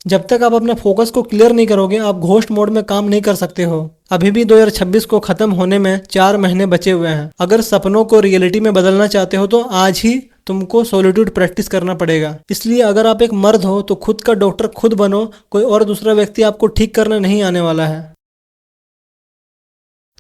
जब तक आप अपने फोकस को क्लियर नहीं करोगे आप घोस्ट मोड में काम नहीं कर सकते हो। अभी भी 2026 को खत्म होने में 4 महीने बचे हुए हैं। अगर सपनों को रियलिटी में बदलना चाहते हो तो आज ही तुमको सॉलिट्यूड प्रैक्टिस करना पड़ेगा। इसलिए अगर आप एक मर्द हो तो खुद का डॉक्टर खुद बनो, कोई और दूसरा व्यक्ति आपको ठीक करने नहीं आने वाला है।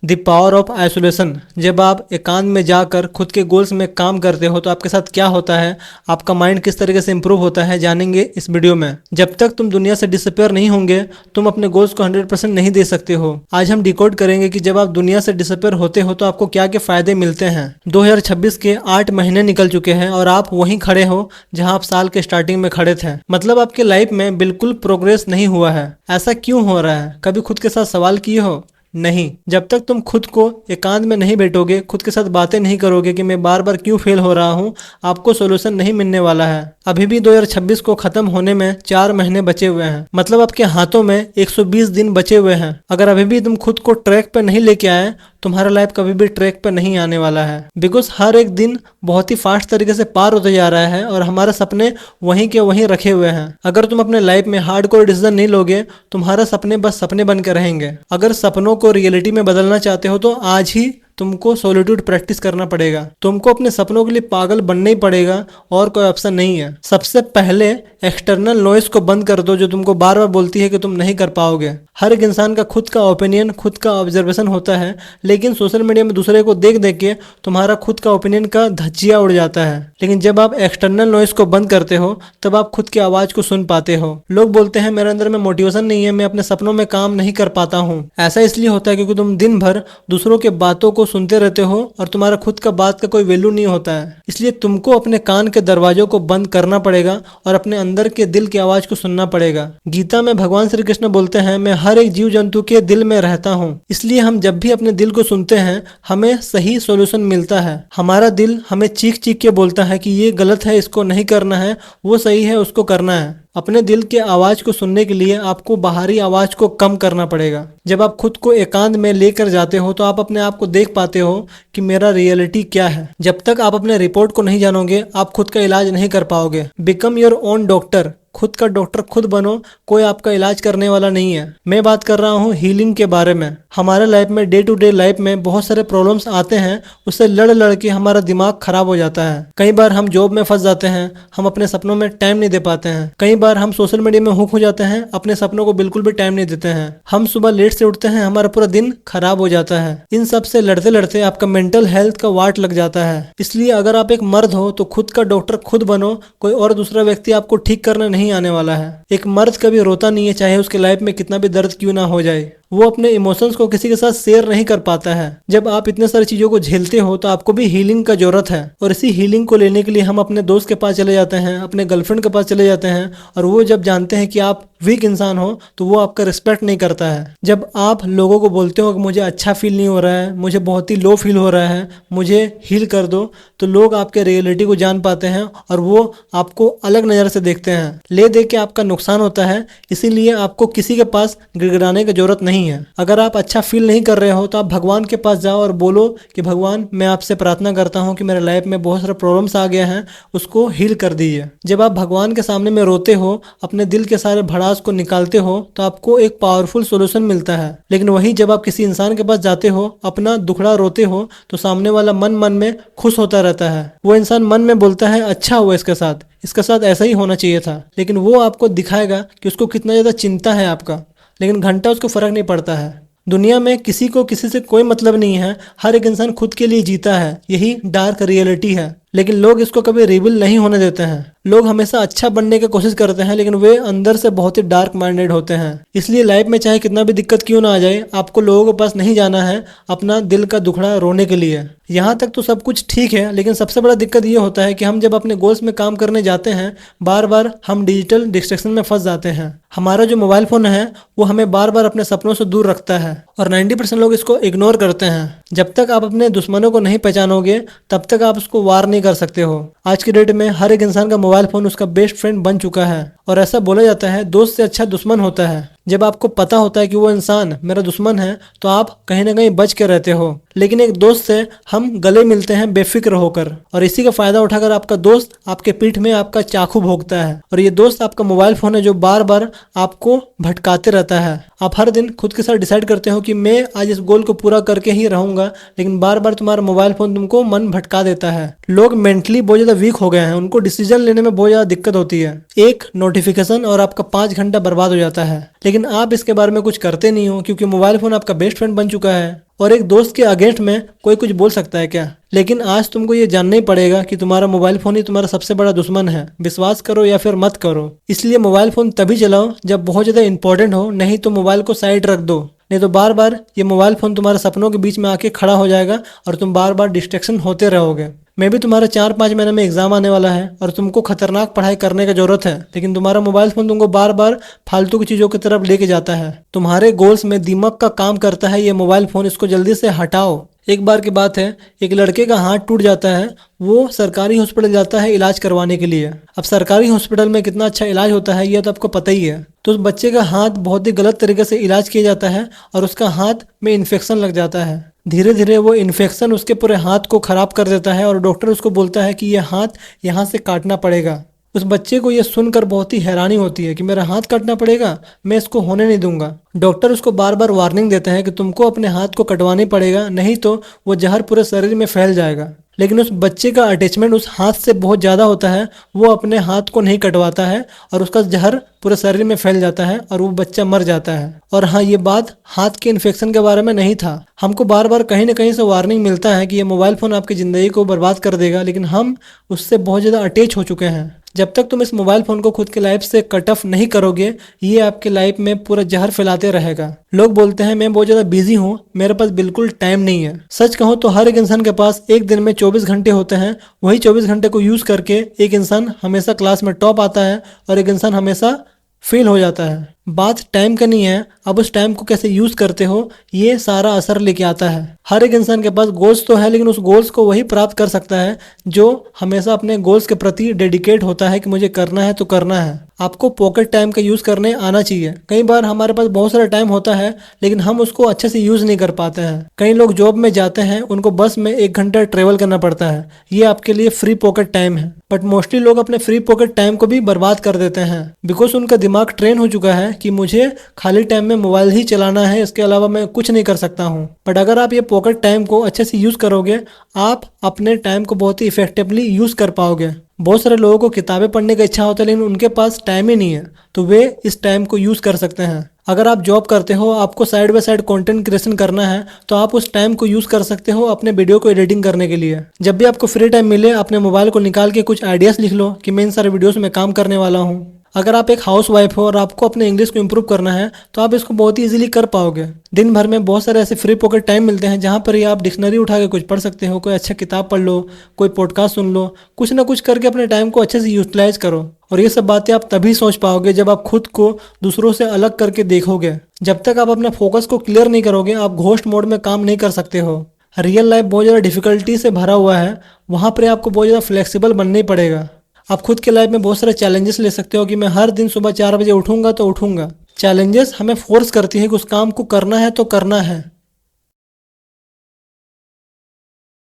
The power of isolation. जब आप एकांत में जाकर खुद के गोल्स में काम करते हो तो आपके साथ क्या होता है, आपका माइंड किस तरीके से इंप्रूव होता है, जानेंगे इस वीडियो में। जब तक तुम दुनिया से डिसअपेयर नहीं होंगे तुम अपने गोल्स को 100% नहीं दे सकते हो। आज हम डिकोड करेंगे कि जब आप दुनिया से डिसअपेयर होते हो तो आपको क्या क्या फायदे मिलते हैं। 2026 के 8 महीने निकल चुके हैं और आप वहीं खड़े हो जहां आप साल के स्टार्टिंग में खड़े थे। मतलब आपके लाइफ में बिल्कुल प्रोग्रेस नहीं हुआ है। ऐसा क्यों हो रहा है? कभी खुद के साथ सवाल किए हो? नहीं। जब तक तुम खुद को एकांत में नहीं बैठोगे, खुद के साथ बातें नहीं करोगे कि मैं बार बार क्यों फेल हो रहा हूँ, आपको सोल्यूशन नहीं मिलने वाला है। अभी भी 2026 को खत्म होने में 4 महीने बचे हुए हैं। मतलब आपके हाथों में 120 दिन बचे हुए हैं। अगर अभी भी तुम खुद को ट्रैक पे नहीं लेके आए तुम्हारा लाइफ कभी भी ट्रैक पे नहीं आने वाला है। बिकॉज हर एक दिन बहुत ही फास्ट तरीके से पार होते जा रहा है और हमारे सपने वहीं के वहीं रखे हुए हैं। अगर तुम अपने लाइफ में हार्डकोर डिसीजन नहीं लोगे तुम्हारे सपने बस सपने बन के रहेंगे। अगर सपनों को रियलिटी में बदलना चाहते हो तो आज ही तुमको सॉलिट्यूड प्रैक्टिस करना पड़ेगा। तुमको अपने सपनों के लिए पागल बनना ही पड़ेगा और कोई ऑप्शन नहीं है। सबसे पहले एक्सटर्नल नॉइस को बंद कर दो जो तुमको बार बार बोलती है कि तुम नहीं कर पाओगे। हर एक इंसान का खुद का ओपिनियन, खुद का ऑब्जर्वेशन होता है, लेकिन सोशल मीडिया में दूसरे को देख देख के तुम्हारा खुद का ओपिनियन का धज्जिया उड़ जाता है। लेकिन जब आप एक्सटर्नल नॉइस को बंद करते हो तब आप खुद की आवाज को सुन पाते हो। लोग बोलते हैं मेरे अंदर में मोटिवेशन नहीं है, मैं अपने सपनों में काम नहीं कर पाता हूँ। ऐसा इसलिए होता है क्योंकि तुम दिन भर दूसरों के बातों को सुनते रहते हो और तुम्हारा खुद का बात का कोई वैल्यू नहीं होता है। इसलिए तुमको अपने कान के दरवाजों को बंद करना पड़ेगा और अपने अंदर के दिल की आवाज को सुनना पड़ेगा। गीता में भगवान श्री कृष्ण बोलते हैं मैं हर एक जीव जंतु के दिल में रहता हूँ। इसलिए हम जब भी अपने दिल को सुनते हैं हमें सही सॉल्यूशन मिलता है। हमारा दिल हमें चीख चीख के बोलता है कि ये गलत है, इसको नहीं करना है, वो सही है, उसको करना है। अपने दिल के आवाज को सुनने के लिए आपको बाहरी आवाज को कम करना पड़ेगा। जब आप खुद को एकांत में लेकर जाते हो तो आप अपने आप को देख पाते हो कि मेरा रियलिटी क्या है। जब तक आप अपने रिपोर्ट को नहीं जानोगे आप खुद का इलाज नहीं कर पाओगे। Become your own doctor. खुद का डॉक्टर खुद बनो, कोई आपका इलाज करने वाला नहीं है। मैं बात कर रहा हूँ हीलिंग के बारे में। हमारे लाइफ में डे टू डे लाइफ में बहुत सारे प्रॉब्लम्स आते हैं, उससे लड़ लड़ के हमारा दिमाग खराब हो जाता है। कई बार हम जॉब में फंस जाते हैं, हम अपने सपनों में टाइम नहीं दे पाते हैं। कई बार हम सोशल मीडिया में हुक हो जाते हैं, अपने सपनों को बिल्कुल भी टाइम नहीं देते हैं। हम सुबह लेट से उठते हैं, हमारा पूरा दिन खराब हो जाता है। इन सब से लड़ते लड़ते आपका मेंटल हेल्थ का वाट लग जाता है। इसलिए अगर आप एक मर्द हो तो खुद का डॉक्टर खुद बनो, कोई और दूसरा व्यक्ति आपको ठीक करने नहीं आने वाला है। एक मर्द कभी रोता नहीं है, चाहे उसके लाइफ में कितना भी दर्द क्यों ना हो जाए। वो अपने इमोशंस को किसी के साथ शेयर नहीं कर पाता है। जब आप इतने सारी चीजों को झेलते हो तो आपको भी हीलिंग का जरूरत है और इसी हीलिंग को लेने के लिए हम अपने दोस्त के पास चले जाते हैं, अपने गर्लफ्रेंड के पास चले जाते हैं और वो जब जानते हैं कि आप वीक इंसान हो तो वो आपका रिस्पेक्ट नहीं करता है। जब आप लोगों को बोलते हो कि मुझे अच्छा फील नहीं हो रहा है, मुझे बहुत ही लो फील हो रहा है, मुझे हील कर दो, तो लोग आपके रियलिटी को जान पाते हैं और वो आपको अलग नज़र से देखते हैं। ले दे के आपका नुकसान होता है, इसीलिए आपको किसी के पास गिड़गिड़ाने की जरूरत नहीं है। अगर आप अच्छा फील नहीं कर रहे हो तो आप भगवान के पास जाओ और बोलो कि भगवान मैं आपसे प्रार्थना करता हूँ कि मेरे लाइफ में बहुत सारे प्रॉब्लम्स आ गए हैं, उसको हील कर दीजिए। जब आप भगवान के सामने में रोते हो, अपने दिल के सारे भड़ास को निकालते हो तो आपको एक पावरफुल सोल्यूशन मिलता है। लेकिन वही जब आप किसी इंसान के पास जाते हो, अपना दुखड़ा रोते हो, तो सामने वाला मन मन में खुश होता रहता है। वो इंसान मन में बोलता है अच्छा हुआ इसके साथ ऐसा ही होना चाहिए था। लेकिन वो आपको दिखाएगा कि उसको कितना ज़्यादा चिंता है आपका, लेकिन घंटा उसको फर्क नहीं पड़ता है। दुनिया में किसी को किसी से कोई मतलब नहीं है, हर एक इंसान खुद के लिए जीता है, यही डार्क रियलिटी है। लेकिन लोग इसको कभी रिवील नहीं होने देते हैं। लोग हमेशा अच्छा बनने की कोशिश करते हैं लेकिन वे अंदर से बहुत ही डार्क माइंडेड होते हैं। इसलिए लाइफ में चाहे कितना भी दिक्कत क्यों ना आ जाए, आपको लोगों के पास नहीं जाना है अपना दिल का दुखड़ा रोने के लिए। यहाँ तक तो सब कुछ ठीक है, लेकिन सबसे बड़ा दिक्कत ये होता है कि हम जब अपने गोल्स में काम करने जाते हैं बार बार हम डिजिटल डिस्ट्रैक्शन में फंस जाते हैं। हमारा जो मोबाइल फोन है वो हमें बार बार अपने सपनों से दूर रखता है और 90% लोग इसको इग्नोर करते हैं। जब तक आप अपने दुश्मनों को नहीं पहचानोगे तब तक आप उसको वार नहीं कर सकते हो। आज की डेट में हर एक इंसान का मोबाइल फोन उसका बेस्ट फ्रेंड बन चुका है और ऐसा बोला जाता है दोस्त से अच्छा दुश्मन होता है। जब आपको पता होता है कि वो इंसान मेरा दुश्मन है तो आप कहीं ना कहीं बच के रहते हो, लेकिन एक दोस्त से हम गले मिलते हैं बेफिक्र होकर, और इसी का फायदा उठाकर आपका दोस्त आपके पीठ में आपका चाकू भोंकता है। और ये दोस्त आपका मोबाइल फोन है जो बार बार आपको भटकाते रहता है। आप हर दिन खुद के साथ डिसाइड करते हो कि मैं आज इस गोल को पूरा करके ही रहूंगा, लेकिन बार बार तुम्हारा मोबाइल फोन तुमको मन भटका देता है। लोग मेंटली बहुत ज्यादा वीक हो गए हैं, उनको डिसीजन लेने में बहुत ज्यादा दिक्कत होती है। एक नोटिफिकेशन और आपका 5 घंटा बर्बाद हो जाता है, लेकिन आप इसके बारे में कुछ करते नहीं हो क्योंकि मोबाइल फोन आपका बेस्ट फ्रेंड बन चुका है। और एक दोस्त के अगेंस्ट में कोई कुछ बोल सकता है क्या? लेकिन आज तुमको ये जानना ही पड़ेगा कि तुम्हारा मोबाइल फोन ही तुम्हारा सबसे बड़ा दुश्मन है। विश्वास करो या फिर मत करो। इसलिए मोबाइल फोन तभी चलाओ जब बहुत ज्यादा इंपॉर्टेंट हो, नहीं तो मोबाइल को साइड रख दो। नहीं तो बार बार ये मोबाइल फोन तुम्हारे सपनों के बीच में आके खड़ा हो जाएगा और तुम बार बार डिस्ट्रैक्शन होते रहोगे। मैं भी तुम्हारा 4-5 महीने में एग्जाम आने वाला है और तुमको खतरनाक पढ़ाई करने की जरूरत है, लेकिन तुम्हारा मोबाइल फोन तुमको बार बार फालतू की चीजों की तरफ लेके जाता है। तुम्हारे गोल्स में दिमाग का काम करता है ये मोबाइल फोन, इसको जल्दी से हटाओ। एक बार की बात है, एक लड़के का हाथ टूट जाता है, वो सरकारी हॉस्पिटल जाता है इलाज करवाने के लिए। अब सरकारी हॉस्पिटल में कितना अच्छा इलाज होता है ये तो आपको पता ही है। तो उस बच्चे का हाथ बहुत ही गलत तरीके से इलाज किया जाता है और उसका हाथ में इन्फेक्शन लग जाता है। धीरे धीरे वो इन्फेक्शन उसके पूरे हाथ को खराब कर देता है और डॉक्टर उसको बोलता है कि ये हाथ यहाँ से काटना पड़ेगा। उस बच्चे को ये सुनकर बहुत ही हैरानी होती है कि मेरा हाथ काटना पड़ेगा, मैं इसको होने नहीं दूंगा। डॉक्टर उसको बार बार वार्निंग देते हैं कि तुमको अपने हाथ को कटवाना पड़ेगा, नहीं तो वो जहर पूरे शरीर में फैल जाएगा। लेकिन उस बच्चे का अटैचमेंट उस हाथ से बहुत ज़्यादा होता है, वो अपने हाथ को नहीं कटवाता है और उसका जहर पूरे शरीर में फैल जाता है और वो बच्चा मर जाता है। और हाँ, ये बात हाथ के इन्फेक्शन के बारे में नहीं था। हमको बार बार कहीं ना कहीं से वार्निंग मिलता है कि ये मोबाइल फ़ोन आपकी ज़िंदगी को बर्बाद कर देगा, लेकिन हम उससे बहुत ज़्यादा अटैच हो चुके हैं। जब तक तुम इस मोबाइल फ़ोन को खुद की लाइफ से कट ऑफ नहीं करोगे, ये आपकी लाइफ में पूरा जहर फैलाते रहेगा। लोग बोलते हैं मैं बहुत ज़्यादा बिजी हूँ, मेरे पास बिल्कुल टाइम नहीं है। सच कहूँ तो हर एक इंसान के पास एक दिन में 24 घंटे होते हैं। वही 24 घंटे को यूज़ करके एक इंसान हमेशा क्लास में टॉप आता है और एक इंसान हमेशा फेल हो जाता है। बात टाइम का नहीं है, अब उस टाइम को कैसे यूज करते हो ये सारा असर लेके आता है। हर एक इंसान के पास गोल्स तो है, लेकिन उस गोल्स को वही प्राप्त कर सकता है जो हमेशा अपने गोल्स के प्रति डेडिकेट होता है कि मुझे करना है तो करना है। आपको पॉकेट टाइम का यूज करने आना चाहिए। कई बार हमारे पास बहुत सारा टाइम होता है लेकिन हम उसको अच्छे से यूज नहीं कर पाते हैं। कई लोग जॉब में जाते हैं, उनको बस में 1 घंटा ट्रेवल करना पड़ता है, ये आपके लिए फ्री पॉकेट टाइम है। बट मोस्टली लोग अपने फ्री पॉकेट टाइम को भी बर्बाद कर देते हैं, बिकॉज उनका दिमाग ट्रेन हो चुका है कि मुझे खाली टाइम में मोबाइल ही चलाना है, इसके अलावा मैं कुछ नहीं कर सकता हूँ। बट अगर आप ये पॉकेट टाइम को अच्छे से यूज करोगे, आप अपने टाइम को बहुत ही इफेक्टिवली यूज कर पाओगे। बहुत सारे लोगों को किताबें पढ़ने का इच्छा होता है लेकिन उनके पास टाइम ही नहीं है, तो वे इस टाइम को यूज कर सकते हैं। अगर आप जॉब करते हो, आपको side by side content creation करना है, तो आप उस टाइम को यूज कर सकते हो अपने वीडियो को एडिटिंग करने के लिए। जब भी आपको फ्री टाइम मिले, अपने मोबाइल को निकाल के कुछ आइडियाज लिख लो कि मैं इन सारे वीडियोस में काम करने वाला हूँ। अगर आप एक हाउस वाइफ हो और आपको अपने इंग्लिश को इम्प्रूव करना है, तो आप इसको बहुत ही इजीली कर पाओगे। दिन भर में बहुत सारे ऐसे फ्री पॉकेट टाइम मिलते हैं जहाँ पर ही आप डिक्शनरी उठा के कुछ पढ़ सकते हो, कोई अच्छा किताब पढ़ लो, कोई पॉडकास्ट सुन लो, कुछ ना कुछ करके अपने टाइम को अच्छे से यूटिलाइज करो। और ये सब बातें आप तभी सोच पाओगे जब आप खुद को दूसरों से अलग करके देखोगे। जब तक आप अपने फोकस को क्लियर नहीं करोगे, आप घोस्ट मोड में काम नहीं कर सकते हो। रियल लाइफ बहुत ज़्यादा डिफिकल्टी से भरा हुआ है, वहाँ पर आपको बहुत ज़्यादा फ्लेक्सिबल बनना ही पड़ेगा। आप खुद के लाइफ में बहुत सारे चैलेंजेस ले सकते हो कि मैं हर दिन सुबह 4 बजे उठूंगा तो उठूंगा। चैलेंजेस हमें फोर्स करती है कि उस काम को करना है तो करना है।